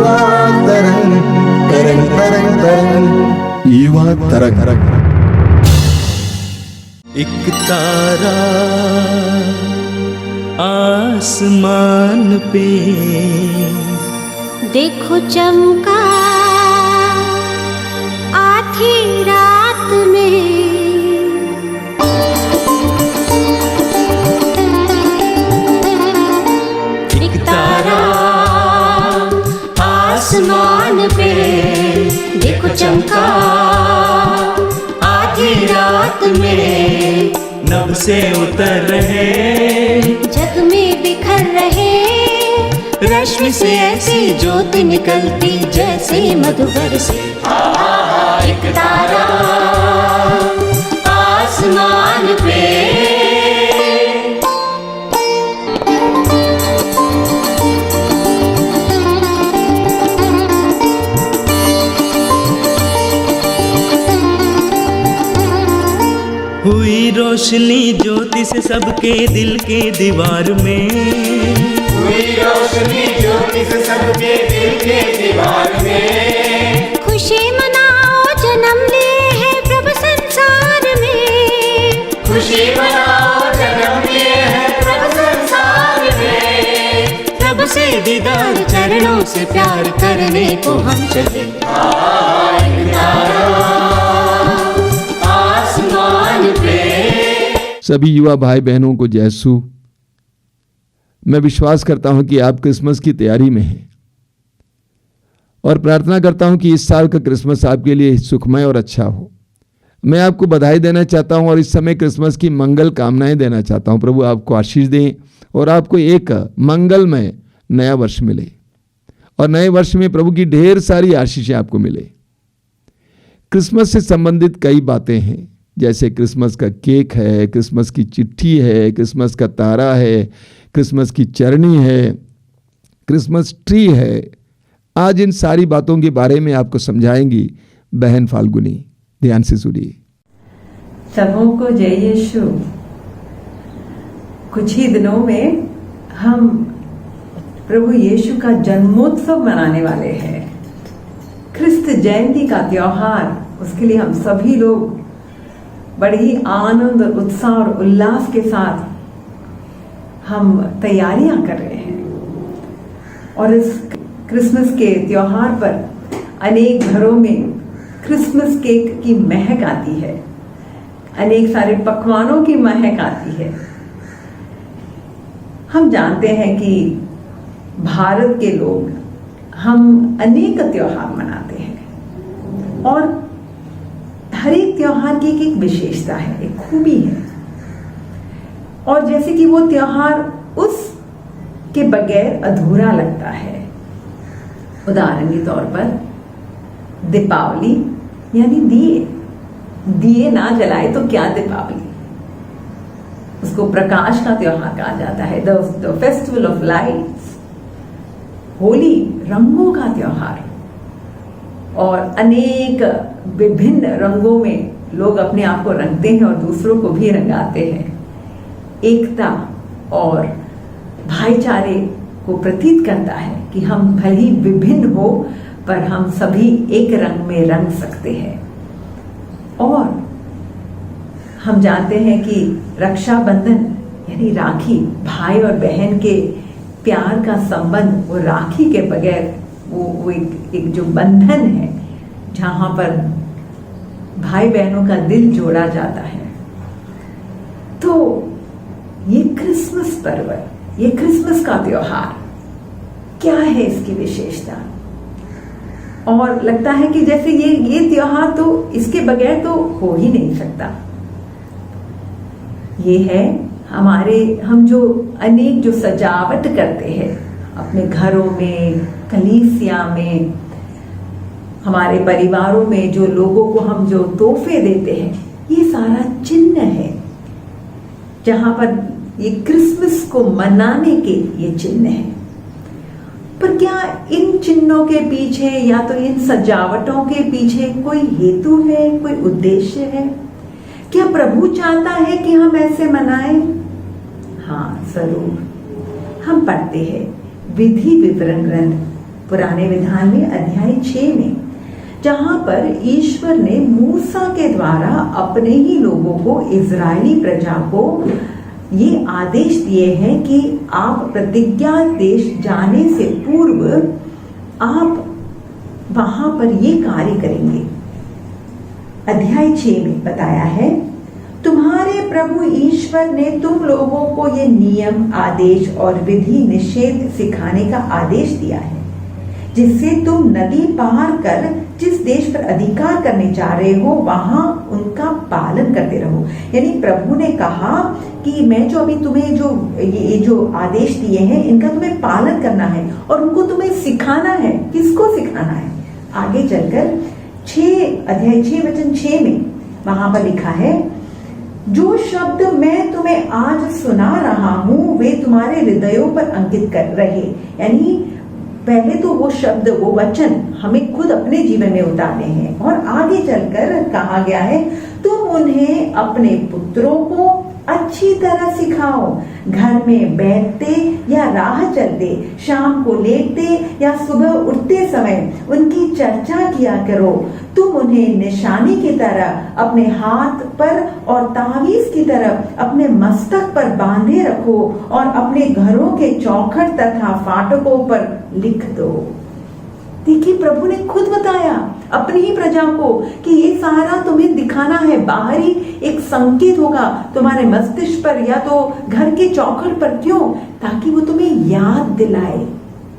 युवा तरंग तरंग तरंग तरंग युवा तरंग। एक तारा आसमान पे देखो चमका आधी रात में। एक तारा आसमान पे देखो चमका आधी रात में। नभ से उतर रहे जग में बिखर रहे रश्मि से ऐसी ज्योति निकलती जैसे मधुबर से। एक तारा आसमान पे। हुई रोशनी ज्योति से सबके दिल के दीवार में। हुई रोशनी ज्योति से सबके दिल के दीवार में। खुशी मनाओ जन्म लिए है प्रभु संसार में। खुशी मनाओ जन्म लिए है प्रभु संसार में। प्रभु से दीदार चरणों से प्यार करने को हम चले। एक तारा आसमान पे। सभी युवा भाई बहनों को जय यीशु। मैं विश्वास करता हूं कि आप क्रिसमस की तैयारी में हैं और प्रार्थना करता हूं कि इस साल का क्रिसमस आपके लिए सुखमय और अच्छा हो। मैं आपको बधाई देना चाहता हूं और इस समय क्रिसमस की मंगल कामनाएं देना चाहता हूं। प्रभु आपको आशीष दें और आपको एक मंगलमय नया वर्ष मिले और नए वर्ष में प्रभु की ढेर सारी आशीषें आपको मिले। क्रिसमस से संबंधित कई बातें हैं, जैसे क्रिसमस का केक है, क्रिसमस की चिट्ठी है, क्रिसमस का तारा है, क्रिसमस की चरनी है, क्रिसमस ट्री है। आज इन सारी बातों के बारे में आपको समझाएंगी बहन फाल्गुनी। ध्यान से सुनिए। सबों को जय यीशु। कुछ ही दिनों में हम प्रभु यीशु का जन्मोत्सव मनाने वाले हैं। क्रिस्त जयंती का त्योहार, उसके लिए हम सभी लोग बड़े ही आनंद और उत्साह और उल्लास के साथ हम तैयारियां कर रहे हैं। और इस क्रिसमस के त्योहार पर अनेक घरों में क्रिसमस केक की महक आती है, अनेक सारे पकवानों की महक आती है। हम जानते हैं कि भारत के लोग हम अनेक त्योहार मनाते हैं और हर एक त्योहार की एक विशेषता है, एक खूबी है। और जैसे कि वो त्योहार उस के बगैर अधूरा लगता है। उदाहरण के तौर पर दीपावली यानी दिए ना जलाए तो क्या दीपावली, उसको प्रकाश का त्योहार कहा जाता है, the festival of lights. Holi रंगों का त्योहार और अनेक विभिन्न रंगों में लोग अपने आप को रंगते हैं और दूसरों को भी रंगाते हैं। एकता और भाईचारे को प्रतीत करता है कि हम भले ही विभिन्न हो पर हम सभी एक रंग में रंग सकते हैं। और हम जानते हैं कि रक्षाबंधन यानी राखी, भाई और बहन के प्यार का संबंध, वो राखी के बगैर वो एक जो बंधन है जहां पर भाई बहनों का दिल जोड़ा जाता है। तो ये क्रिसमस पर्व, ये क्रिसमस का त्योहार क्या है, इसकी विशेषता? और लगता है कि जैसे ये त्योहार तो इसके बगैर तो हो ही नहीं सकता। ये है हम जो अनेक जो सजावट करते हैं अपने घरों में, कलीसिया में, हमारे परिवारों में, जो लोगों को हम जो तोहफे देते हैं, ये सारा चिन्ह है जहां पर ये क्रिसमस को मनाने के ये चिन्ह है। पर क्या इन चिन्हों के पीछे या तो इन सजावटों के पीछे कोई हेतु है, कोई उद्देश्य है? क्या प्रभु चाहता है कि हम ऐसे मनाएं? हाँ, जरूर। हम पढ़ते हैं विधि विवरण ग्रंथ पुराने विधान में अध्याय 6 में, जहां पर ईश्वर ने मूसा के द्वारा अपने ही लोगों को, इजरायली प्रजा को ये आदेश दिए हैं कि आप प्रतिज्ञा देश जाने से पूर्व आप वहां पर ये कार्य करेंगे। अध्याय 6 में बताया है, तुम्हारे प्रभु ईश्वर ने तुम लोगों को ये नियम, आदेश और विधि निषेध सिखाने का आदेश दिया है, जिससे तुम नदी पार कर जिस देश पर अधिकार करने जा रहे हो वहां उनका पालन करते रहो। यानी प्रभु ने कहा कि मैं जो अभी तुम्हें ये जो आदेश दिए हैं इनका तुम्हें पालन करना है और उनको तुम्हें सिखाना है। किसको सिखाना है? आगे चलकर अध्याय 6 वचन 6 में वहां पर लिखा है, जो शब्द मैं तुम्हें आज सुना रहा हूं वे तुम्हारे हृदयों पर अंकित कर रहे। यानी पहले तो वो शब्द, वो वचन हमें खुद अपने जीवन में उतारने हैं और आगे चलकर कहा गया है, तुम उन्हें अपने पुत्रों को अच्छी तरह सिखाओ, घर में बैठते या राह चलते, शाम को लेटते या सुबह उठते समय उनकी चर्चा किया करो। तुम उन्हें निशानी की तरह अपने हाथ पर और तावीज की तरह अपने मस्तक पर बांधे रखो और अपने घरों के चौखट तथा फाटकों पर लिख दो। देखिए, प्रभु ने खुद बताया अपनी ही प्रजा को कि ये सारा तुम्हें दिखाना है। बाहरी एक संकेत होगा तुम्हारे मस्तिष्क पर या तो घर के चौखट पर। क्यों? ताकि वो तुम्हें याद दिलाए।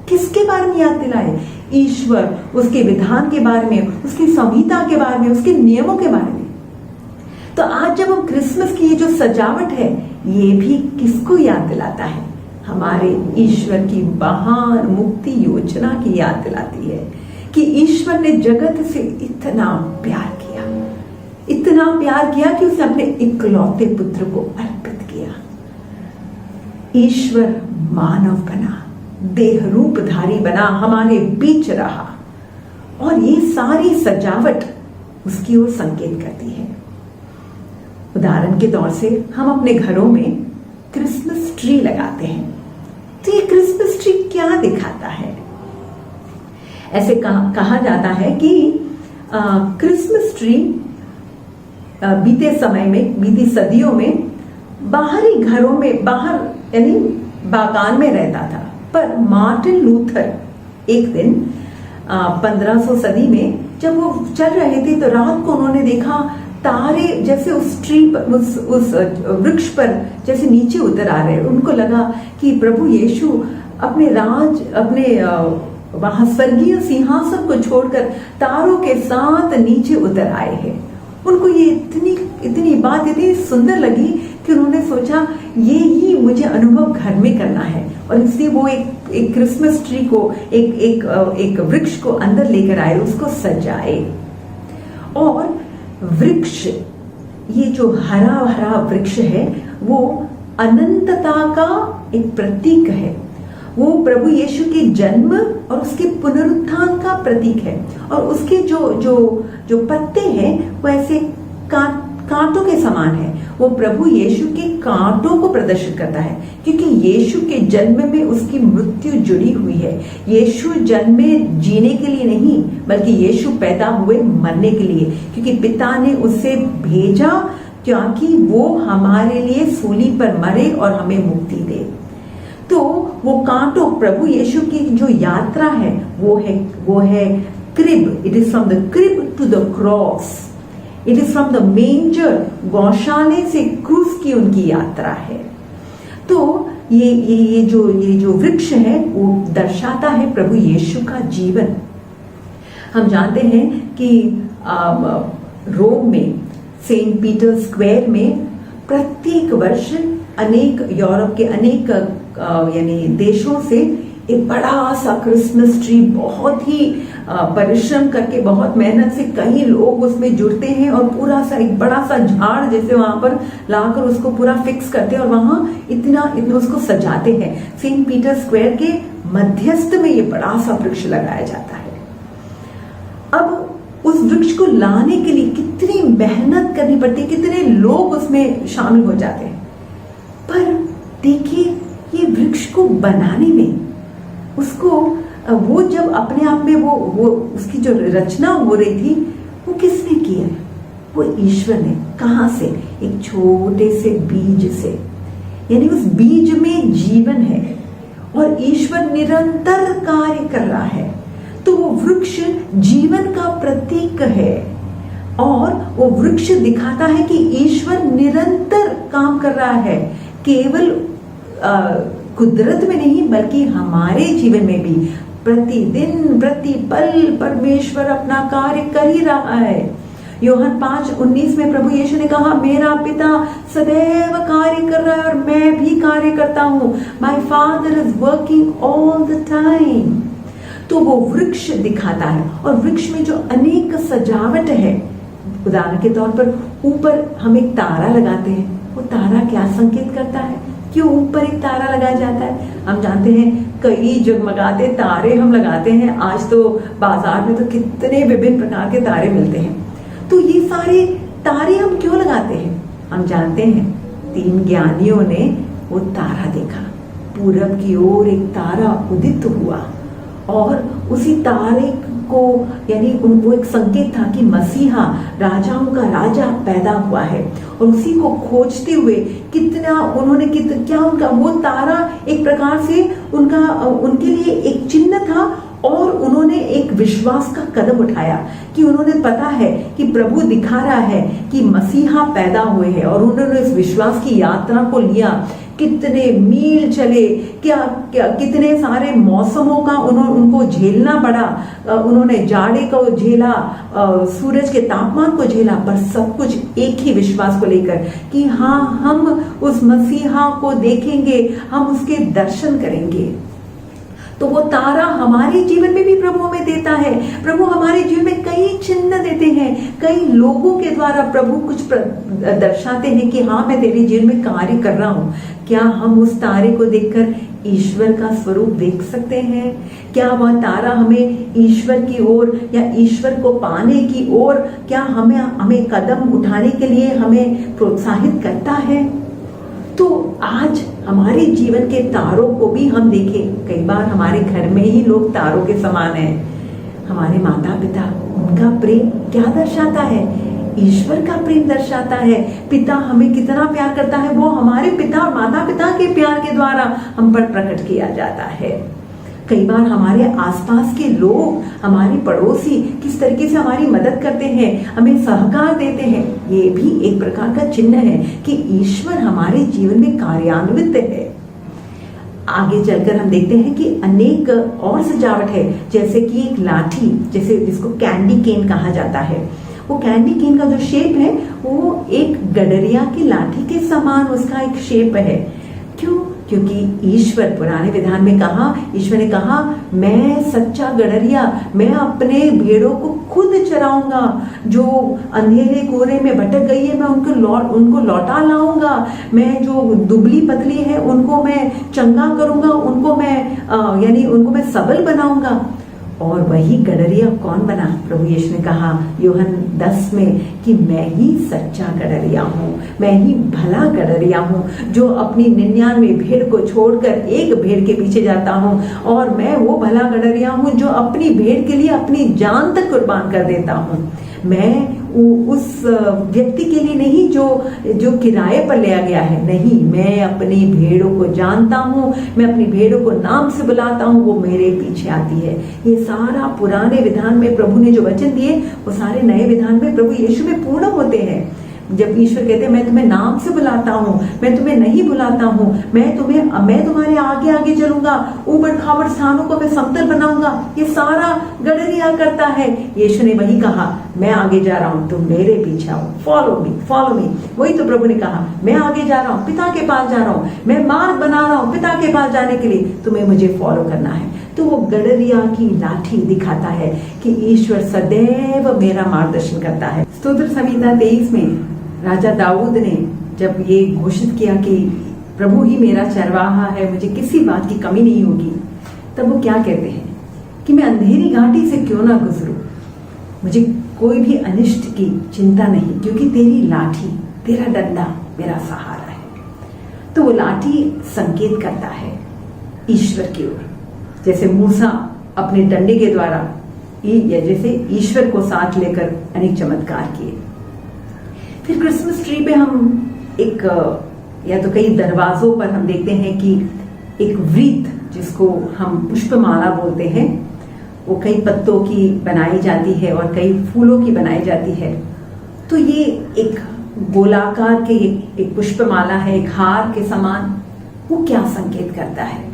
किसके बारे में याद दिलाए? ईश्वर, उसके विधान के बारे में, उसकी संहिता के बारे में, उसके नियमों के बारे में। तो आज जब हम क्रिसमस की ये जो सजावट है, ये भी किसको याद दिलाता है? हमारे ईश्वर की महान मुक्ति योजना की याद दिलाती है कि ईश्वर ने जगत से इतना प्यार किया, इतना प्यार किया कि उसने अपने इकलौते पुत्र को अर्पित किया। ईश्वर मानव बना, देह रूपधारी बना, हमारे बीच रहा और ये सारी सजावट उसकी ओर संकेत करती है। उदाहरण के तौर से हम अपने घरों में क्रिसमस ट्री लगाते हैं, तो ये क्रिसमस ट्री क्या दिखाता है? ऐसे कहा जाता है कि क्रिसमस ट्री बीते समय में, बीती सदियों में बाहरी घरों में, बाहर यानी बागान में रहता था। पर मार्टिन लूथर एक दिन 1500 सदी में जब वो चल रहे थे तो रात को उन्होंने देखा तारे जैसे उस ट्री पर, उस वृक्ष पर जैसे नीचे उतर आ रहे। उनको लगा कि प्रभु यीशु अपने वहां स्वर्गीय सिंहासन को छोड़कर तारों के साथ नीचे उतर आए हैं। उनको ये इतनी बात इतनी सुंदर लगी कि उन्होंने सोचा ये ही मुझे अनुभव घर में करना है, और इसलिए वो एक क्रिसमस ट्री को, एक वृक्ष को अंदर लेकर आए, उसको सजाए। और वृक्ष, ये जो हरा भरा वृक्ष है, वो अनंतता का एक प्रतीक है। वो प्रभु यीशु के जन्म और उसके पुनरुत्थान का प्रतीक है। और उसके जो पत्ते हैं वो ऐसे कांटों के समान है। वो प्रभु यीशु के कांटों को प्रदर्शित करता है, क्योंकि यीशु के जन्म में उसकी मृत्यु जुड़ी हुई है। यीशु जन्मे जीने के लिए नहीं, बल्कि यीशु पैदा हुए मरने के लिए, क्योंकि पिता ने उसे भेजा ताकि वो हमारे लिए सूली पर मरे और हमें मुक्ति दे। तो वो कांटों, प्रभु यीशु की जो यात्रा है वो है crib. It is from the crib to the cross. It is from the manger, गौशाले से क्रूस की उनकी यात्रा है। तो ये जो वृक्ष है वो दर्शाता है प्रभु यीशु का जीवन। हम जानते हैं कि रोम में सेंट पीटर स्क्वायर में प्रत्येक वर्ष यूरोप के अनेक यानी देशों से एक बड़ा सा क्रिसमस ट्री, बहुत ही परिश्रम करके, बहुत मेहनत से कई लोग उसमें जुड़ते हैं और पूरा सा एक बड़ा सा झाड़ जैसे वहां पर लाकर उसको पूरा फिक्स करते हैं और वहां इतना उसको सजाते हैं। सेंट पीटर स्क्वायर के मध्यस्थ में ये बड़ा सा वृक्ष लगाया जाता है। अब उस वृक्ष को लाने के लिए कितनी मेहनत करनी पड़ती है, कितने लोग उसमें शामिल हो जाते हैं। पर देखिए, ये वृक्ष को बनाने में, उसको वो जब अपने आप में वो उसकी जो रचना हो रही थी, वो किसने की है? वो ईश्वर ने। कहाँ से? एक छोटे से बीज से। यानी उस बीज में जीवन है और ईश्वर निरंतर कार्य कर रहा है। तो वो वृक्ष जीवन का प्रतीक है और वो वृक्ष दिखाता है कि ईश्वर निरंतर काम कर रहा है, केवल कुदरत में नहीं बल्कि हमारे जीवन में भी प्रतिदिन प्रतिपल परमेश्वर अपना कार्य कर ही रहा है। यूहन्ना 5:19 में प्रभु यीशु ने कहा, मेरा पिता सदैव कार्य कर रहा है और मैं भी कार्य करता हूँ। My father is working all the time. तो वो वृक्ष दिखाता है और वृक्ष में जो अनेक सजावट है, उदाहरण के तौर पर ऊपर हम एक तारा लगाते हैं, वो तारा क्या संकेत करता है? क्यों ऊपर एक तारा लगाया जाता है? हम जानते हैं कई जगमगाते तारे हम लगाते हैं। आज तो बाजार में तो कितने विभिन्न प्रकार के तारे मिलते हैं। तो ये सारे तारे हम क्यों लगाते हैं? हम जानते हैं 3 ज्ञानियों ने वो तारा देखा, पूरब की ओर एक तारा उदित हुआ और उसी तारे को यानी उनको एक संकेत था कि मसीहा राजाओं का राजा पैदा हुआ है। और उसी को खोजते हुए क्या उनका वो तारा एक प्रकार से उनके लिए एक चिन्ह था और उन्होंने एक विश्वास का कदम उठाया कि उन्होंने पता है कि प्रभु दिखा रहा है कि मसीहा पैदा हुए हैं और उन्होंने इस विश्वास की यात्रा को लिया। कितने मील चले, क्या कितने सारे मौसमों का उनको झेलना पड़ा। उन्होंने जाड़े को झेला, सूरज के तापमान को झेला, पर सब कुछ एक ही विश्वास को लेकर कि हाँ, हम उस मसीहा को देखेंगे, हम उसके दर्शन करेंगे। तो वो तारा हमारे जीवन में भी प्रभु हमें देता है। प्रभु हमारे जीवन में कई चिन्ह देते हैं, कई लोगों के द्वारा प्रभु कुछ दर्शाते हैं कि हाँ, मैं तेरे जीवन में कार्य कर रहा हूँ। क्या हम उस तारे को देखकर ईश्वर का स्वरूप देख सकते हैं? क्या वह तारा हमें ईश्वर की ओर या ईश्वर को पाने की ओर क्या हमें कदम उठाने के लिए हमें प्रोत्साहित करता है? तो आज हमारे जीवन के तारों को भी हम देखें। कई बार हमारे घर में ही लोग तारों के समान हैं। हमारे माता पिता, उनका प्रेम क्या दर्शाता है? ईश्वर का प्रेम दर्शाता है। पिता हमें कितना प्यार करता है, वो हमारे पिता और माता पिता के प्यार के द्वारा हम पर प्रकट किया जाता है। कई बार हमारे आसपास के लोग, हमारे पड़ोसी किस तरीके से हमारी मदद करते हैं, हमें सहकार देते हैं, ये भी एक प्रकार का चिन्ह है कि ईश्वर हमारे जीवन में कार्यान्वित है। आगे चलकर हम देखते हैं कि अनेक और सजावट है, जैसे कि एक लाठी, जैसे जिसको कैंडी केन कहा जाता है। वो कैंडी केन का जो शेप है वो एक गडरिया की लाठी के समान उसका एक शेप है। क्यों? क्योंकि ईश्वर पुराने विधान में कहा, ईश्वर ने कहा, मैं सच्चा गडरिया, मैं अपने भेड़ों को खुद चराऊंगा। जो अंधेरे कोरे में भटक गई है, मैं उनको लौटा लाऊंगा। मैं जो दुबली पतली है उनको मैं चंगा करूंगा, उनको मैं सबल बनाऊंगा। और वही गडरिया कौन बना? प्रभु यीशु ने कहा यूहन्ना 10 में कि मैं ही सच्चा गडरिया हूँ, मैं ही भला गडरिया हूँ, जो अपनी 99 भेड़ को छोड़कर एक भेड़ के पीछे जाता हूँ। और मैं वो भला गडरिया हूँ जो अपनी भेड़ के लिए अपनी जान तक कुर्बान कर देता हूँ। मैं उस व्यक्ति के लिए नहीं जो किराए पर लिया गया है, नहीं, मैं अपनी भेड़ों को जानता हूँ, मैं अपनी भेड़ों को नाम से बुलाता हूँ, वो मेरे पीछे आती है। ये सारा पुराने विधान में प्रभु ने जो वचन दिए वो सारे नए विधान में प्रभु यीशु में पूर्ण होते हैं। जब ईश्वर कहते हैं मैं तुम्हें नाम से बुलाता हूँ, मैं तुम्हें नहीं बुलाता हूँ, मैं तुम्हारे आगे आगे चलूंगा, ऊबड़ खाबड़ स्थानों को मैं समतल बनाऊंगा, ये सारा गडरिया करता है। यीशु ने वही कहा, मैं आगे जा रहा हूँ, तुम मेरे पीछे आओ, फॉलो मी। वही तो प्रभु ने कहा, मैं आगे जा रहा हूँ, पिता के पास जा रहा हूँ, मैं मार्ग बना रहा हूँ पिता के पास जाने के लिए, तुम्हें मुझे फॉलो करना है। तो वो गडरिया की लाठी दिखाता है कि ईश्वर सदैव मेरा मार्गदर्शन करता है। स्तोत्र संहिता 23 में राजा दाऊद ने जब ये घोषित किया कि प्रभु ही मेरा चरवाहा है, मुझे किसी बात की कमी नहीं होगी, तब वो क्या कहते हैं कि मैं अंधेरी घाटी से क्यों ना गुजरूं, मुझे कोई भी अनिष्ट की चिंता नहीं, क्योंकि तेरी लाठी, तेरा डंडा मेरा सहारा है। तो वो लाठी संकेत करता है ईश्वर की ओर। जैसे मूसा अपने डंडे के द्वारा जैसे ईश्वर को साथ लेकर अनेक चमत्कार किए। फिर क्रिसमस ट्री पे हम एक या तो कई दरवाजों पर हम देखते हैं कि एक वृत्त, जिसको हम पुष्पमाला बोलते हैं, वो कई पत्तों की बनाई जाती है और कई फूलों की बनाई जाती है। तो ये एक गोलाकार के एक पुष्पमाला है, एक हार के समान। वो क्या संकेत करता है?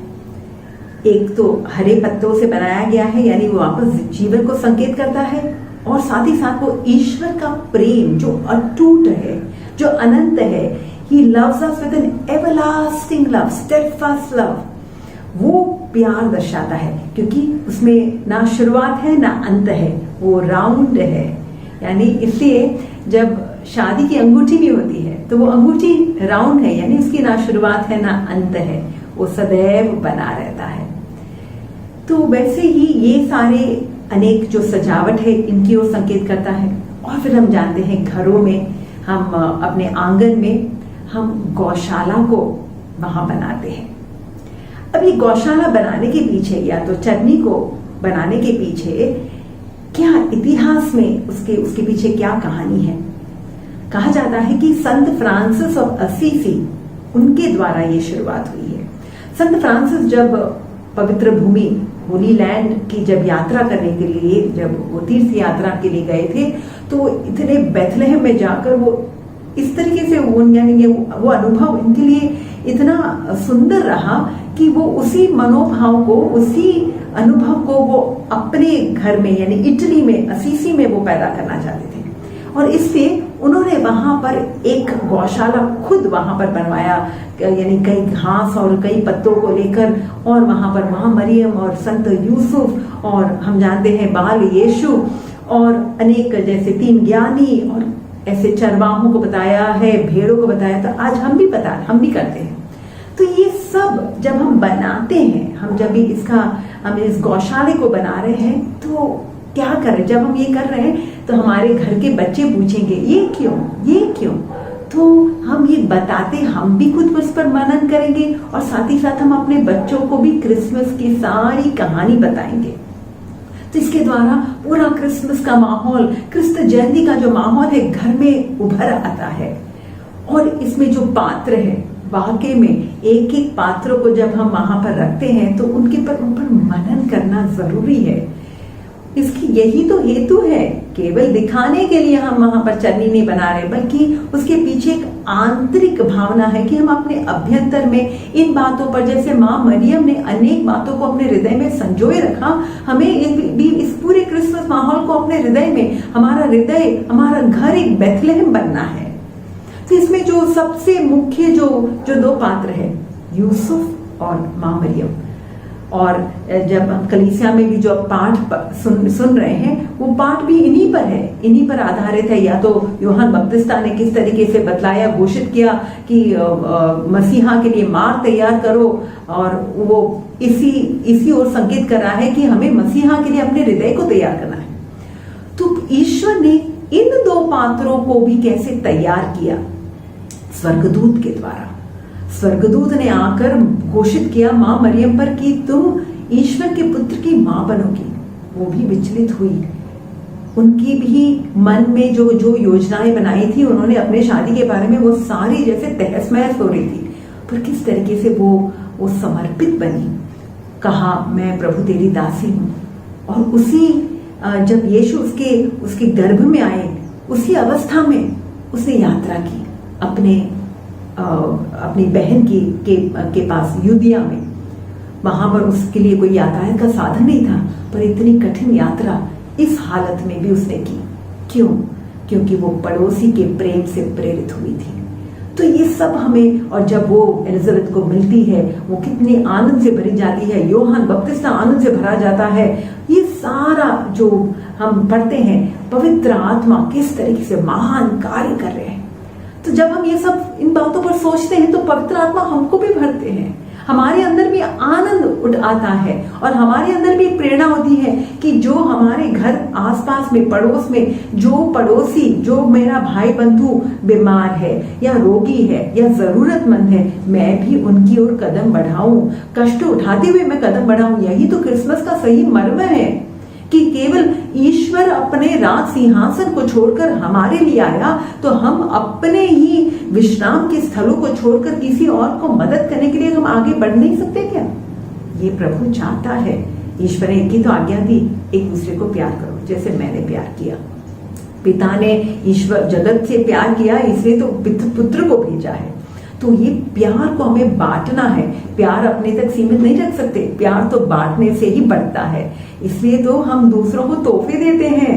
एक तो हरे पत्तों से बनाया गया है, यानी वो वापस जीवन को संकेत करता है, और साथ ही साथ वो ईश्वर का प्रेम जो अटूट है, जो अनंत है। He loves us with an everlasting love, steadfast love. वो प्यार दर्शाता है, क्योंकि उसमें ना शुरुआत है ना अंत है, वो राउंड है। यानी इसलिए जब शादी की अंगूठी भी होती है तो वो अंगूठी राउंड है, यानी उसकी ना शुरुआत है ना अंत है, वो सदैव बना रहता है। तो वैसे ही ये सारे अनेक जो सजावट है इनकी ओर संकेत करता है। और फिर हम जानते हैं घरों में, हम अपने आंगन में हम गौशाला को वहां बनाते हैं। अब ये गौशाला बनाने के पीछे या तो चटनी को बनाने के पीछे क्या इतिहास में उसके पीछे क्या कहानी है? कहा जाता है कि संत फ्रांसिस ऑफ असीसी, उनके द्वारा ये शुरुआत हुई है। संत फ्रांसिस जब पवित्र भूमि होली लैंड की जब यात्रा करने के लिए, जब वो तीर्थ यात्रा के लिए गए थे, तो इतने बेथलेहम में जाकर वो इस तरीके से वो अनुभव इनके लिए इतना सुंदर रहा कि वो उसी मनोभाव को, उसी अनुभव को वो अपने घर में यानी इटली में, असीसी में वो पैदा करना चाहते थे। और इसलिए उन्होंने वहां पर एक गौशाला खुद वहां पर बनवाया, यानी कई घास और कई पत्तों को लेकर, और वहां पर मां मरियम और संत यूसुफ, और हम जानते हैं बाल यीशु, और अनेक जैसे 3 ज्ञानी, और ऐसे चरवाहों को बताया है, भेड़ों को बताया। तो आज हम भी करते हैं। तो ये सब जब हम बनाते हैं, हम इस गौशाले को बना रहे हैं, तो क्या कर रहे हैं? जब हम ये कर रहे हैं तो हमारे घर के बच्चे पूछेंगे ये क्यों? तो हम ये बताते, हम भी खुद उस पर मनन करेंगे, और साथ ही साथ हम अपने बच्चों को भी क्रिसमस की सारी कहानी बताएंगे। तो इसके द्वारा पूरा क्रिसमस का माहौल, क्रिस्त जयंती का जो माहौल है, घर में उभर आता है। और इसमें जो पात्र है, वाकई में एक एक पात्रों को जब हम वहां पर रखते हैं तो उन पर मनन करना जरूरी है। इसकी यही तो हेतु है, केवल दिखाने के लिए हम वहां पर चटनी नहीं बना रहे, बल्कि उसके पीछे एक आंतरिक भावना है कि हम अपने अभ्यंतर में इन बातों पर, जैसे मां मरियम ने अनेक बातों को अपने हृदय में संजोए रखा, हमें भी इस पूरे क्रिसमस माहौल को अपने हृदय में, हमारा घर एक बेथलेहम बनना है। तो इसमें जो सबसे मुख्य जो 2 पात्र है, यूसुफ और मां मरियम, और जब हम कलीसिया में भी जो पाठ सुन रहे हैं, वो पाठ भी इन्हीं पर है, इन्हीं पर आधारित है। या तो यूहन्ना बपतिस्ता ने किस तरीके से बतलाया, घोषित किया कि मसीहा के लिए मार्ग तैयार करो, और वो इसी ओर संकेत कर रहा है कि हमें मसीहा के लिए अपने हृदय को तैयार करना है। तो ईश्वर ने इन 2 पात्रों को भी कैसे तैयार किया? स्वर्गदूत के द्वारा। स्वर्गदूत ने आकर घोषित किया मां मरियम पर कि तुम ईश्वर के पुत्र की मां बनोगी। वो भी विचलित हुई, उनकी भी मन में जो योजनाएं बनाई थी, उन्होंने अपने शादी के बारे में वो सारी जैसे तहस महस हो रही थी, पर किस तरीके से वो समर्पित बनी। कहा मैं प्रभु तेरी दासी हूं। और उसी जब यीशु उसके गर्भ में आए, उसी अवस्था में उसने यात्रा की अपनी बहन के पास यूदिया में। वहां पर उसके लिए कोई यातायात का साधन नहीं था, पर इतनी कठिन यात्रा इस हालत में भी उसने की। क्यों? क्योंकि वो पड़ोसी के प्रेम से प्रेरित हुई थी। तो ये सब हमें, और जब वो एलिजाबेथ को मिलती है, वो कितने आनंद से भरी जाती है, यूहन्ना बपतिस्ता आनंद से भरा जाता है। ये सारा जो हम पढ़ते हैं, पवित्र आत्मा किस तरीके से महान कार्य कर रहे हैं। तो जब हम ये सब इन बातों पर सोचते हैं तो पवित्र आत्मा हमको भी भरते हैं, हमारे अंदर भी आनंद उठ आता है और हमारे अंदर भी प्रेरणा होती है कि जो हमारे घर आसपास में, पड़ोस में जो पड़ोसी, जो मेरा भाई बंधु बीमार है या रोगी है या जरूरतमंद है, मैं भी उनकी ओर कदम बढ़ाऊं, कष्ट उठाते हुए मैं कदम बढ़ाऊं। यही तो क्रिसमस का सही मर्म है कि केवल ईश्वर अपने राज सिंहासन को छोड़कर हमारे लिए आया, तो हम अपने ही विश्राम के स्थलों को छोड़कर किसी और को मदद करने के लिए हम आगे बढ़ नहीं सकते क्या? ये प्रभु चाहता है। ईश्वर ने एक ही तो आज्ञा दी, एक दूसरे को प्यार करो जैसे मैंने प्यार किया। पिता ने ईश्वर जगत से प्यार किया, इसलिए तो पुत्र को भेजा है। तो ये प्यार को हमें बांटना है। प्यार अपने तक सीमित नहीं रख सकते, प्यार तो बांटने से ही बढ़ता है। इसलिए तो हम दूसरों को तोहफे देते हैं।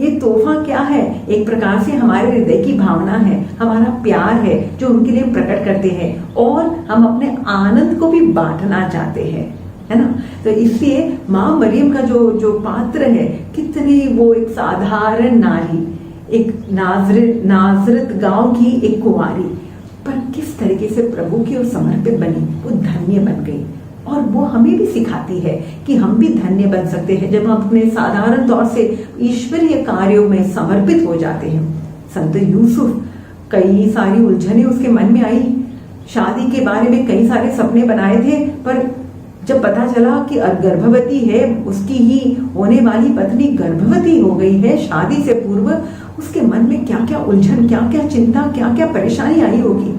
ये तोहफा क्या है? एक प्रकार से हमारे हृदय की भावना है, हमारा प्यार है जो उनके लिए प्रकट करते हैं और हम अपने आनंद को भी बांटना चाहते हैं, है ना। तो इसलिए माँ मरियम का जो पात्र है, कितनी वो एक साधारण नारी, एक नाजरत गांव की एक कुंवारी, पर किस तरीके से प्रभु की ओर समर्पित बनी, वो धन्य बन गई। और वो हमें भी सिखाती है कि हम भी धन्य बन सकते हैं जब हम अपने साधारण तौर से ईश्वरीय कार्यों में समर्पित हो जाते हैं। संत यूसुफ, कई सारी उलझनें उसके मन में आई, शादी के बारे में कई सारे सपने बनाए थे, पर जब पता चला कि गर्भवती है, उसकी ही होने वाली पत्नी गर्भवती हो गई है शादी से पूर्व, उसके मन में क्या क्या उलझन, क्या क्या चिंता, क्या क्या परेशानी आई होगी।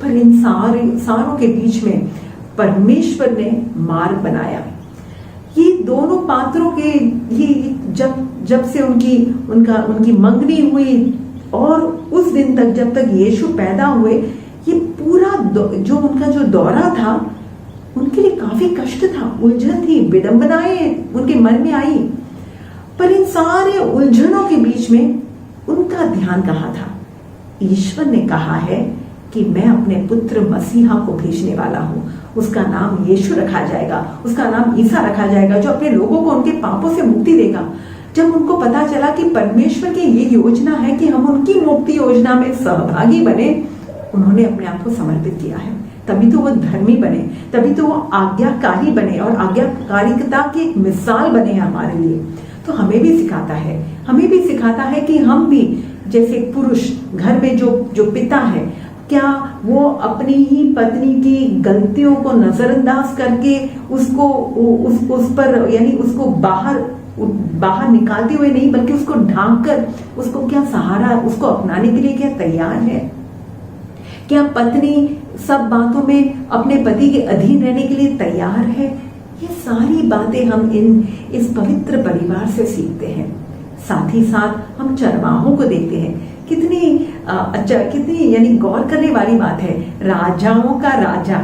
पर इन सारों के बीच में परमेश्वर ने मार्ग बनाया। ये दोनों पात्रों के ये जब से उनकी मंगनी हुई और उस दिन तक जब तक यीशु पैदा हुए, ये पूरा जो उनका जो दौरा था उनके लिए काफी कष्ट था, उलझन थी, विडंबनाएं उनके मन में आई। पर इन सारे उलझनों के बीच में उनका ध्यान कहाँ था? ईश्वर ने कहा है कि मैं अपने पुत्र मसीहा को भेजने वाला हूँ, उसका नाम यीशु रखा जाएगा, उसका नाम ईसा रखा जाएगा, जो अपने लोगों को उनके पापों से मुक्ति देगा। जब उनको पता चला कि परमेश्वर की ये योजना है कि हम उनकी मुक्ति योजना में सहभागी बने, उन्होंने अपने आप को समर्पित किया है। तभी तो वो धर्मी बने, तभी तो वो आज्ञाकारी बने और आज्ञाकारिता की एक मिसाल बने हमारे लिए। तो हमें भी सिखाता है कि हम भी जैसे पुरुष घर में जो पिता है, क्या वो अपनी ही पत्नी की गलतियों को नजरअंदाज करके उस पर यानी उसको बाहर निकालते हुए नहीं, बल्कि उसको ढांक कर उसको क्या सहारा, उसको अपनाने के लिए क्या तैयार है? क्या पत्नी सब बातों में अपने पति के अधीन रहने के लिए तैयार है? ये सारी बातें हम इस पवित्र परिवार से सीखते हैं। साथ ही साथ हम चरवाहों को देखते हैं। कितनी यानी गौर करने वाली बात है। राजाओं का राजा,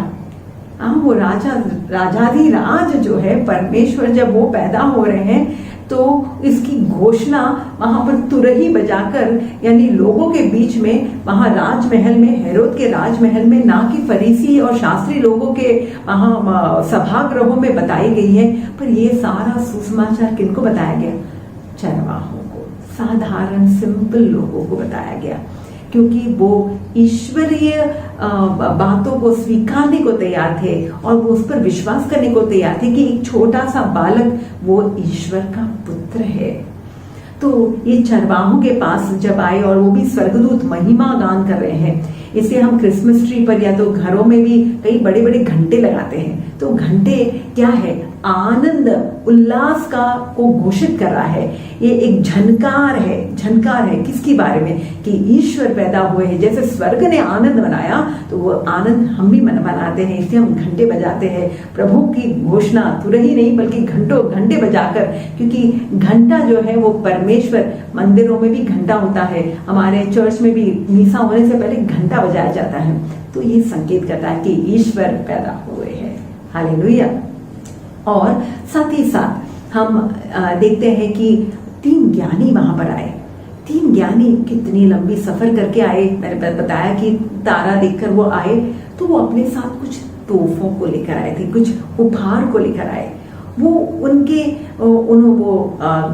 वो राजाधिराज जो है परमेश्वर, जब वो पैदा हो रहे हैं तो इसकी घोषणा वहां पर तुरही बजाकर, यानी लोगों के बीच में, वहां राजमहल में, हेरोद के राजमहल में, ना कि फरीसी और शास्त्री लोगों के वहां सभागृहों में बताई गई है। पर ये सारा सुसमाचार किनको बताया गया? चरवाहों को, साधारण सिंपल लोगों को बताया गया, क्योंकि वो ईश्वरीय बातों को स्वीकारने को तैयार थे और वो उस पर विश्वास करने को तैयार थे कि एक छोटा सा बालक वो ईश्वर का पुत्र है। तो ये चरवाहों के पास जब आए और वो भी स्वर्गदूत महिमा गान कर रहे हैं, इसलिए हम क्रिसमस ट्री पर या तो घरों में भी कई बड़े बड़े घंटे लगाते हैं। तो घंटे क्या है? आनंद, उल्लास को घोषित कर रहा है। ये एक झनकार है किसकी बारे में? कि ईश्वर पैदा हुए हैं। जैसे स्वर्ग ने आनंद मनाया तो वो आनंद हम भी मनाते हैं, इसलिए हम घंटे बजाते हैं, प्रभु की घोषणा तुरही नहीं बल्कि घंटे बजाकर, क्योंकि घंटा जो है वो परमेश्वर, मंदिरों में भी घंटा होता है, हमारे चर्च में भी मीसा होने से पहले घंटा बजाया जाता है। तो ये संकेत करता है कि ईश्वर पैदा हुए हैं। हालेलुया। और साथ ही साथ हम देखते हैं कि 3 ज्ञानी वहां पर आए। 3 ज्ञानी कितनी लंबी सफर करके आए। मैंने बताया कि तारा देखकर वो आए, तो वो अपने साथ कुछ तोहफों को लेकर आए थे, कुछ उपहार को लेकर आए। वो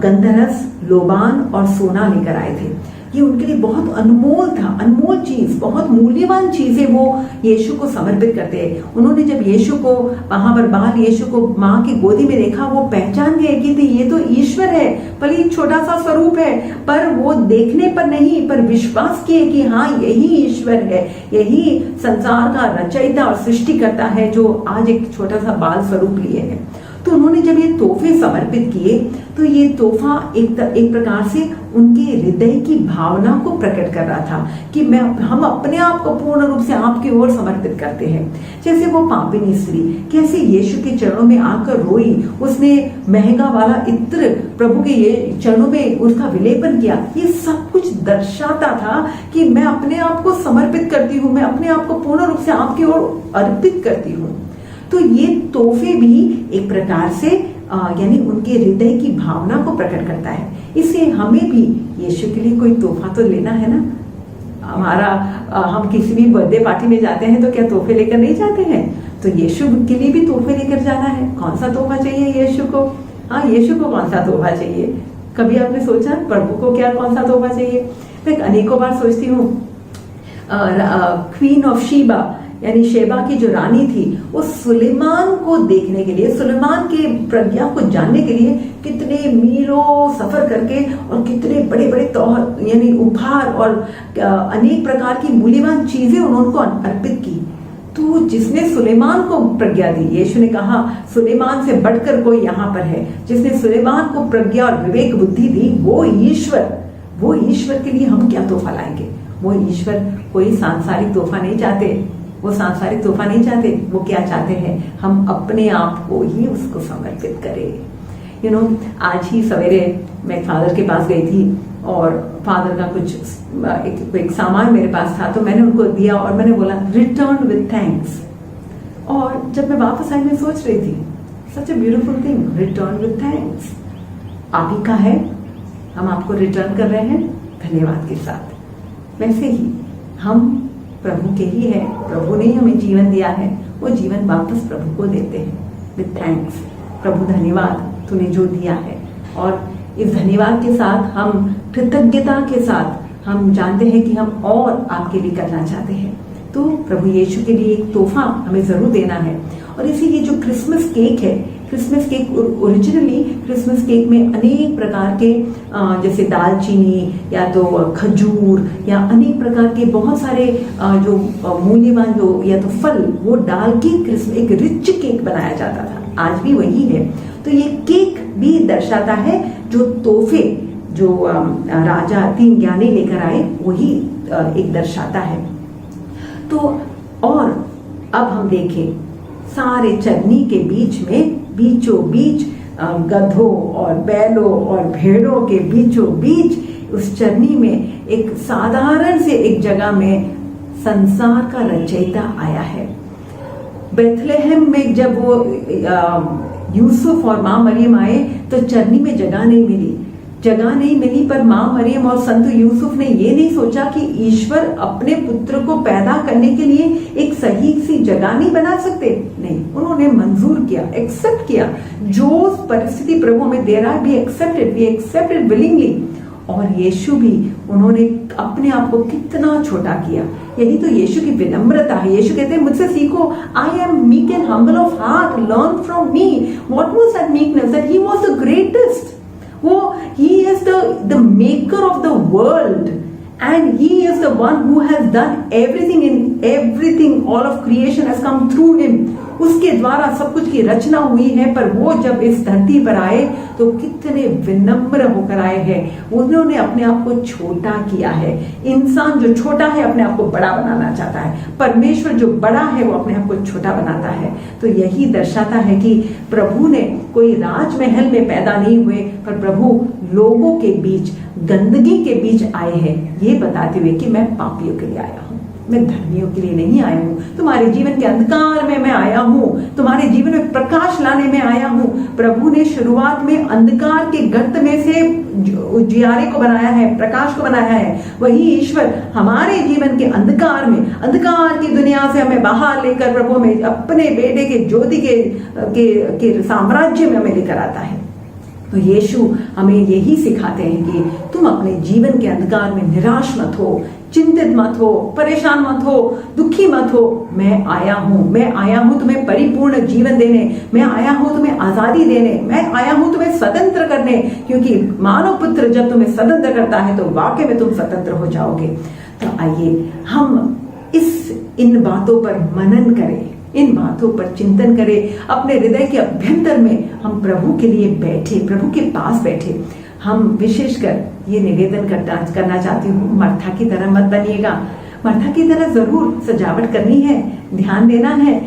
गंधरस, लोबान और सोना लेकर आए थे। ये उनके लिए बहुत अनमोल था, अनमोल चीज, बहुत मूल्यवान चीजें वो यीशु को समर्पित करते हैं। उन्होंने जब यीशु को वहां पर बाल यीशु को माँ की गोदी में देखा, वो पहचान गए कि ये तो ईश्वर है, पर एक छोटा सा स्वरूप है, पर वो देखने पर नहीं, पर विश्वास किए कि हाँ यही ईश्वर है, यही संसार का रचयिता और सृष्टि करता है जो आज एक छोटा सा बाल स्वरूप लिए है। तो उन्होंने जब ये तोहफे समर्पित किए तो ये तोहफा एक प्रकार से उनके हृदय की भावना को प्रकट कर रहा था कि हम अपने आप को पूर्ण रूप से आपकी ओर समर्पित करते हैं। जैसे वो पापिनी स्त्री कैसे यीशु के चरणों में आकर रोई, उसने महंगा वाला इत्र प्रभु के ये चरणों में उसका विलेपन किया, ये सब कुछ दर्शाता था कि मैं अपने आप को समर्पित करती हूँ, मैं अपने आप को पूर्ण रूप से आपकी ओर अर्पित करती हूँ। तो ये तोहफे भी एक प्रकार से यानी उनके हृदय की भावना को प्रकट करता है। इसलिए हमें भी यीशु के लिए कोई तोहफा तो लेना है ना। हम किसी भी बर्थडे पार्टी में जाते हैं तो क्या तोहफे लेकर नहीं जाते हैं? तो यीशु के लिए भी तोहफे लेकर जाना है। कौन सा तोहफा चाहिए यीशु को? हाँ, यीशु को कौन सा तोहफा चाहिए? कभी आपने सोचा प्रभु को क्या कौन सा तोहफा चाहिए? मैं अनेकों बार सोचती हूँ, क्वीन ऑफ शीबा यानी शेबा की जो रानी थी, वो सुलेमान को देखने के लिए, सुलेमान के प्रज्ञा को जानने के लिए कितने मीलों सफर करके और कितने बड़े बड़े यानी उपहार और अनेक प्रकार की मूल्यवान चीजें उनको अर्पित की। तो जिसने सुलेमान को प्रज्ञा दी, यीशु ने कहा सुलेमान से बढ़कर कोई यहाँ पर है, जिसने सुलेमान को प्रज्ञा और विवेक बुद्धि दी, वो ईश्वर के लिए हम क्या तोहफा लाएंगे? वो ईश्वर कोई सांसारिक तोहफा नहीं चाहते, वो सांसारिक तोहफा नहीं चाहते। वो क्या चाहते हैं? हम अपने आप को ही उसको समर्पित करें। आज ही सवेरे मैं फादर के पास गई थी और फादर का कुछ एक सामान मेरे पास था, तो मैंने उनको दिया और मैंने बोला रिटर्न विद थैंक्स। और जब मैं वापस आई मैं सोच रही थी, such a beautiful thing, return with thanks. आप ही का है, हम आपको रिटर्न कर रहे हैं धन्यवाद के साथ। वैसे ही हम प्रभु के ही है, प्रभु ने हमें जीवन दिया है, वो जीवन वापस प्रभु को देते हैं विद थैंक्स। प्रभु धन्यवाद तूने जो दिया है। और इस धन्यवाद के साथ, हम कृतज्ञता के साथ हम जानते हैं कि हम और आपके लिए करना चाहते हैं। तो प्रभु यीशु के लिए एक तोहफा हमें जरूर देना है। और इसीलिए जो क्रिसमस केक है, Christmas cake originally Christmas cake में अनेक प्रकार के जैसे दालचीनी या तो खजूर या अनेक प्रकार के बहुत सारे जो मूल्यवान जो या तो फल वो डाल के एक रिच केक बनाया जाता था। आज भी वही है। तो ये केक भी दर्शाता है जो तोहफे जो राजा 3 ज्ञानी लेकर आए, वही एक दर्शाता है। तो और अब हम देखें सारे चरनी के बीच में बीचों बीच गधों और बैलों और भेड़ों के बीचों बीच उस चरनी में एक साधारण से एक जगह में संसार का रचयिता आया है। बेथलेहम में जब वो यूसुफ और माँ मरियम आए तो चरनी में जगह नहीं मिली, पर माँ मरियम और संत यूसुफ ने ये नहीं सोचा कि ईश्वर अपने पुत्र को पैदा करने के लिए एक सही सी जगह नहीं बना सकते। नहीं, उन्होंने मंजूर किया, एक्सेप्ट किया। जो परिस्थिति प्रभु में दे रहा है, वी एक्सेप्टेड विलिंगली। और यीशु भी, उन्होंने अपने आप को कितना छोटा किया। यही तो यीशु की विनम्रता है। यीशु कहते हैं मुझसे सीखो, I am meek and humble of heart, learn from me. What was that meekness? That he was the greatest. He is the maker of the world, and he is the one who has done everything, all of creation has come through him. उसके द्वारा सब कुछ की रचना हुई है। पर वो जब इस धरती पर आए तो कितने विनम्र होकर आए हैं। उन्होंने अपने आप को छोटा किया है। इंसान जो छोटा है अपने आप को बड़ा बनाना चाहता है, परमेश्वर जो बड़ा है वो अपने आप को छोटा बनाता है। तो यही दर्शाता है कि प्रभु ने कोई राजमहल में पैदा नहीं हुए, पर प्रभु लोगों के बीच, गंदगी के बीच आए हैं, ये बताते हुए कि मैं पापियों के लिए आया हूँ, मैं धर्मियों के लिए नहीं आया हूँ। तुम्हारे जीवन के अंधकार में मैं आया हूँ, तुम्हारे जीवन में प्रकाश लाने में आया हूँ। प्रभु ने शुरुआत में अंधकार के गर्त में से उजियारे को बनाया है, प्रकाश को बनाया है। वही ईश्वर हमारे जीवन के अंधकार में, अंधकार की दुनिया से हमें बाहर लेकर प्रभु में अपने बेटे के ज्योति के साम्राज्य में हमें लेकर आता है। तो यीशु हमें यही सिखाते हैं कि तुम अपने जीवन के अंधकार में निराश मत हो, चिंतित मत हो, परेशान मत हो, दुखी मत हो। मैं आया हूँ तुम्हें परिपूर्ण जीवन देने, मैं आया हूँ तुम्हें आजादी देने, मैं आया हूँ तुम्हें स्वतंत्र करने, क्योंकि मानव पुत्र जब तुम्हें स्वतंत्र करता है तो वाकई में तुम स्वतंत्र हो जाओगे। तो आइए हम इन बातों पर मनन करें, इन बातों पर चिंतन करें, अपने हृदय के अभ्यंतर में हम प्रभु के लिए बैठे, प्रभु के पास बैठे। हम विशेषकर ये निवेदन करना चाहती हूँ, मर्था की तरह मत बनिएगा। मर्था की तरह जरूर सजावट करनी है, ध्यान देना है,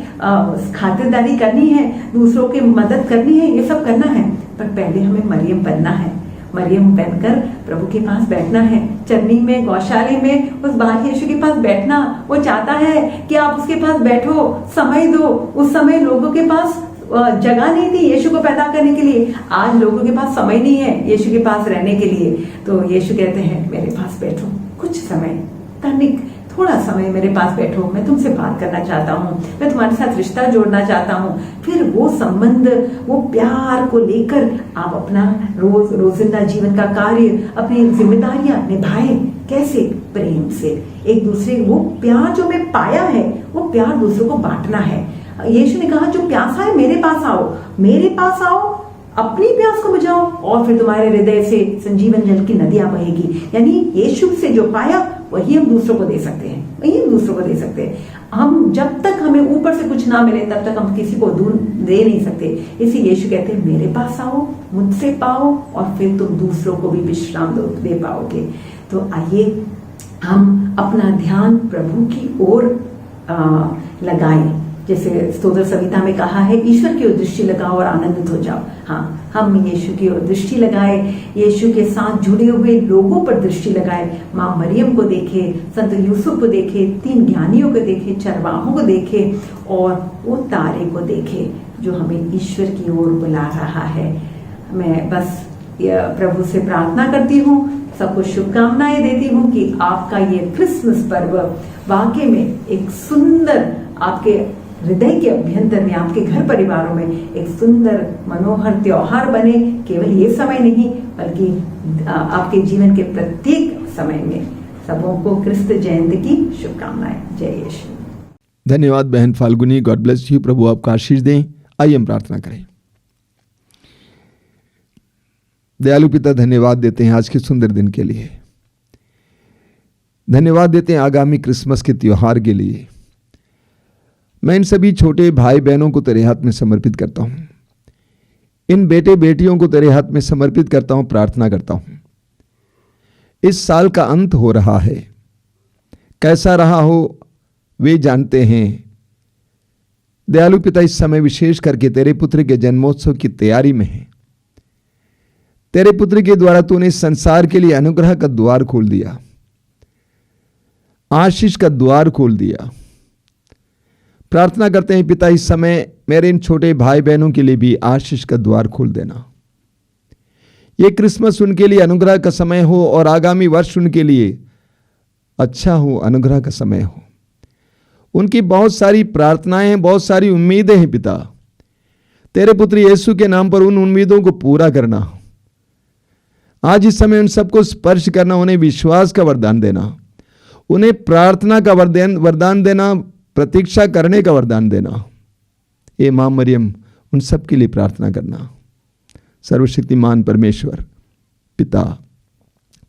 खातिरदारी करनी है, दूसरों की मदद करनी है, ये सब करना है। पर पहले हमें मरियम बनना है, मरियम बनकर प्रभु के पास बैठना है, चरनी में, गौशाले में, उस बाल यीशु के पास बैठना। वो चाहता है कि आप उसके पास बैठो, समय दो। उस समय लोगों के पास जगह नहीं थी यीशु को पैदा करने के लिए, आज लोगों के पास समय नहीं है यीशु के पास रहने के लिए। तो यीशु कहते हैं मेरे पास बैठो, कुछ समय, तनिक थोड़ा समय मेरे पास बैठो, मैं तुमसे बात करना चाहता हूँ, मैं तुम्हारे साथ रिश्ता जोड़ना चाहता हूँ। फिर वो संबंध, वो प्यार को लेकर आप अपना रोजिंदा जीवन का कार्य, अपनी जिम्मेदारियां निभाएं। कैसे? प्रेम से एक दूसरे, वो प्यार जो मैं पाया है वो प्यार दूसरों को बांटना है। यीशु ने कहा जो प्यासा है मेरे पास आओ, मेरे पास आओ, अपनी प्यास को बुझाओ और फिर तुम्हारे हृदय से संजीवन जल की नदियां बहेगी। यानी यीशु से जो पाया वही हम दूसरों को दे सकते हैं, वही हम दूसरों को दे सकते हैं। हम जब तक हमें ऊपर से कुछ ना मिले तब तक हम किसी को दूर दे नहीं सकते। इसीलिए यीशु कहते हैं मेरे पास आओ, मुझसे पाओ और फिर तुम दूसरों को भी विश्राम दे पाओगे। तो आइए हम अपना ध्यान प्रभु की ओर लगाएं। जैसे स्तोत्र संहिता में कहा है, ईश्वर की ओर दृष्टि लगाओ और आनंदित हो जाओ। हाँ, हम यीशु की ओर दृष्टि लगाए, यीशु के साथ जुड़े हुए लोगों पर दृष्टि लगाए। माँ मरियम को देखे, संत यूसुफ को देखे, 3 ज्ञानियों को देखे, चरवाहों को देखे और वो तारे को देखे जो हमें ईश्वर की ओर बुला रहा है। मैं बस प्रभु से प्रार्थना करती हूँ, सबको शुभकामनाएं देती हूँ कि आपका ये क्रिसमस पर्व वाकई में एक सुंदर, आपके हृदय के अभ्यंतर में, आपके घर परिवारों में एक सुंदर मनोहर त्योहार बने। केवल ये समय नहीं बल्कि आपके जीवन के प्रत्येक समय में। सबों को क्रिस्त जयंती की शुभकामनाएं। जय यीशु। धन्यवाद बहन फाल्गुनी, गॉड ब्लेस यू। प्रभु आपका आशीष दें। आइए हम प्रार्थना करें। दयालु पिता, धन्यवाद देते हैं आज के सुंदर दिन के लिए, धन्यवाद देते हैं आगामी क्रिसमस के त्योहार के लिए। मैं इन सभी छोटे भाई बहनों को तेरे हाथ में समर्पित करता हूं, इन बेटे बेटियों को तेरे हाथ में समर्पित करता हूं। प्रार्थना करता हूं, इस साल का अंत हो रहा है, कैसा रहा हो वे जानते हैं। दयालु पिता, इस समय विशेष करके तेरे पुत्र के जन्मोत्सव की तैयारी में है। तेरे पुत्र के द्वारा तूने इस संसार के लिए अनुग्रह का द्वार खोल दिया, आशीष का द्वार खोल दिया। प्रार्थना करते हैं पिता, इस समय मेरे इन छोटे भाई बहनों के लिए भी आशीष का द्वार खोल देना। ये क्रिसमस उनके लिए अनुग्रह का समय हो और आगामी वर्ष उनके लिए अच्छा हो, अनुग्रह का समय हो। उनकी बहुत सारी प्रार्थनाएं हैं, बहुत सारी उम्मीदें हैं पिता। तेरे पुत्र यीशु के नाम पर उन उम्मीदों को पूरा करना। आज इस समय उन सबको स्पर्श करना, उन्हें विश्वास का वरदान देना, उन्हें प्रार्थना का वरदान देना, प्रतीक्षा करने का वरदान देना। ये मां मरियम, उन सब के लिए प्रार्थना करना। सर्वशक्तिमान परमेश्वर पिता,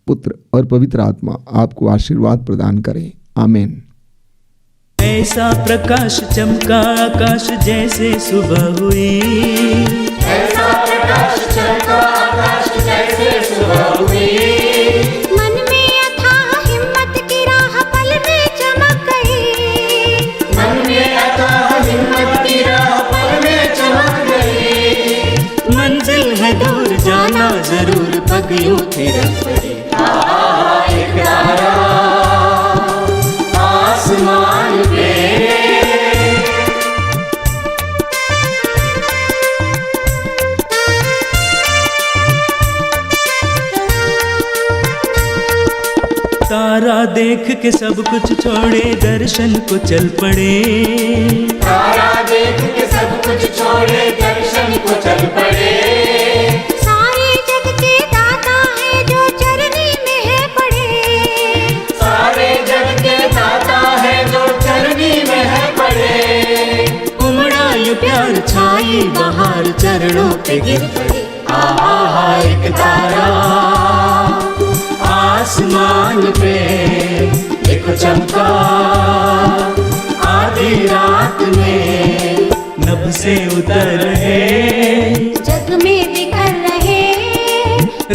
पुत्र और पवित्र आत्मा आपको आशीर्वाद प्रदान करें। आमीन। ऐसा प्रकाश चमका आकाश जैसे सुबह हुई, ऐसा प्रकाश चमका आकाश जैसे सुबह हुई। मन में अथाह हिम्मत की राह पल में चमक गई, मन में अथाह हिम्मत की राह पल में चमक गई। मंजिल है दूर जाना जरूर पग यूं थिरक पड़ी। एक तारा आसमान पे, तारा देख के सब कुछ छोड़े दर्शन को चल पड़े, तारा देख के सब कुछ छोड़े दर्शन को चल पड़े। सारे पे गिर पड़े। एक तारा आसमान पे देखो चमका, आधी रात में नभ से उतर रहे, जग में बिखर रहे,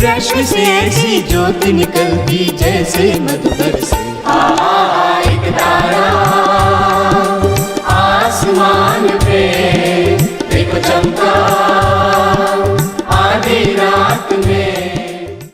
रश्मि से ऐसी ज्योति निकलती जैसे मधुकर से। एक तारा